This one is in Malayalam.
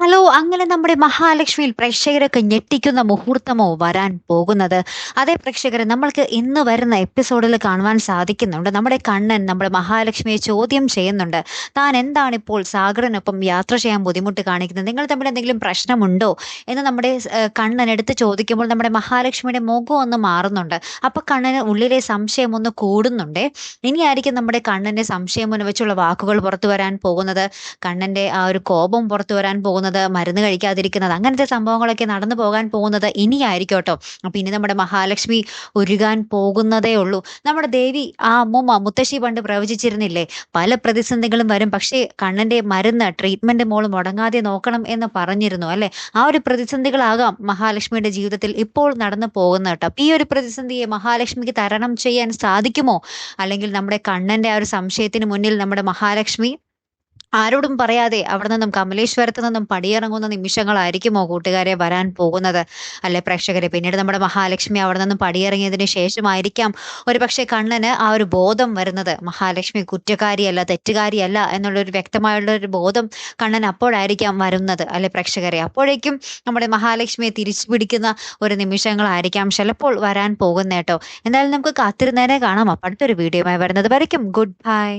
ഹലോ! അങ്ങനെ നമ്മുടെ മഹാലക്ഷ്മിയിൽ പ്രേക്ഷകരൊക്കെ ഞെട്ടിക്കുന്ന മുഹൂർത്തമോ വരാൻ പോകുന്നത്? അതെ പ്രേക്ഷകരെ, നമ്മൾക്ക് ഇന്ന് വരുന്ന എപ്പിസോഡിൽ കാണുവാൻ സാധിക്കുന്നുണ്ട്. നമ്മുടെ കണ്ണൻ നമ്മുടെ മഹാലക്ഷ്മിയെ ചോദ്യം ചെയ്യുന്നുണ്ട്. താൻ എന്താണിപ്പോൾ സാഗറിനൊപ്പം യാത്ര ചെയ്യാൻ ബുദ്ധിമുട്ട് കാണിക്കുന്നത്? നിങ്ങൾ തമ്മിൽ എന്തെങ്കിലും പ്രശ്നമുണ്ടോ? എന്ന് നമ്മുടെ കണ്ണൻ എടുത്ത് ചോദിക്കുമ്പോൾ നമ്മുടെ മഹാലക്ഷ്മിയുടെ മുഖം ഒന്ന് മാറുന്നുണ്ട്. അപ്പൊ കണ്ണന് ഉള്ളിലെ സംശയം ഒന്ന് കൂടുന്നുണ്ടേ. ഇനിയായിരിക്കും നമ്മുടെ കണ്ണന്റെ സംശയം മുൻവെച്ചുള്ള വാക്കുകൾ പുറത്തു വരാൻ പോകുന്നത്. കണ്ണന്റെ ആ ഒരു കോപം പുറത്തു വരാൻ പോകുന്നത്, മരുന്ന് കഴിക്കാതിരിക്കുന്നത്, അങ്ങനത്തെ സംഭവങ്ങളൊക്കെ നടന്നു പോകാൻ പോകുന്നത് ഇനിയായിരിക്കും കേട്ടോ. അപ്പൊ ഇനി നമ്മുടെ മഹാലക്ഷ്മി ഉരുകാൻ പോകുന്നതേ ഉള്ളൂ. നമ്മുടെ ദേവി ആ അമ്മൂമ്മ മുത്തശ്ശി പണ്ട് പ്രവചിച്ചിരുന്നില്ലേ, പല പ്രതിസന്ധികളും വരും, പക്ഷേ കണ്ണന്റെ മരുന്ന് ട്രീറ്റ്മെന്റ് മോള് മുടങ്ങാതെ നോക്കണം എന്ന് പറഞ്ഞിരുന്നു അല്ലെ. ആ ഒരു പ്രതിസന്ധികളാകാം മഹാലക്ഷ്മിയുടെ ജീവിതത്തിൽ ഇപ്പോൾ നടന്നു പോകുന്നത് കേട്ടോ. അപ്പൊ ഈ ഒരു പ്രതിസന്ധിയെ മഹാലക്ഷ്മിക്ക് തരണം ചെയ്യാൻ സാധിക്കുമോ? അല്ലെങ്കിൽ നമ്മുടെ കണ്ണന്റെ ആ ഒരു സംശയത്തിന് മുന്നിൽ നമ്മുടെ മഹാലക്ഷ്മി ആരോടും പറയാതെ അവിടെ നിന്നും കമലേശ്വരത്ത് നിന്നും പടിയിറങ്ങുന്ന നിമിഷങ്ങളായിരിക്കുമോ കൂട്ടുകാരെ വരാൻ പോകുന്നത്? അല്ലെ പ്രേക്ഷകരെ, പിന്നീട് നമ്മുടെ മഹാലക്ഷ്മി അവിടെ നിന്നും പടിയിറങ്ങിയതിന് ശേഷമായിരിക്കാം ഒരുപക്ഷെ കണ്ണന് ആ ഒരു ബോധം വരുന്നത്. മഹാലക്ഷ്മി കുറ്റക്കാരിയല്ല, തെറ്റുകാരിയല്ല എന്നുള്ളൊരു വ്യക്തമായുള്ള ഒരു ബോധം കണ്ണൻ അപ്പോഴായിരിക്കാം വരുന്നത് അല്ലെ പ്രേക്ഷകരെ. അപ്പോഴേക്കും നമ്മുടെ മഹാലക്ഷ്മിയെ തിരിച്ചു പിടിക്കുന്ന ഒരു നിമിഷങ്ങളായിരിക്കാം ചിലപ്പോൾ വരാൻ പോകുന്നത് കേട്ടോ. എന്തായാലും നമുക്ക് കാത്തിരുന്നേനെ കാണാം. അപ്പൊ അടുത്തൊരു വീഡിയോയുമായി വരുന്നത് വരയ്ക്കും ഗുഡ് ബൈ.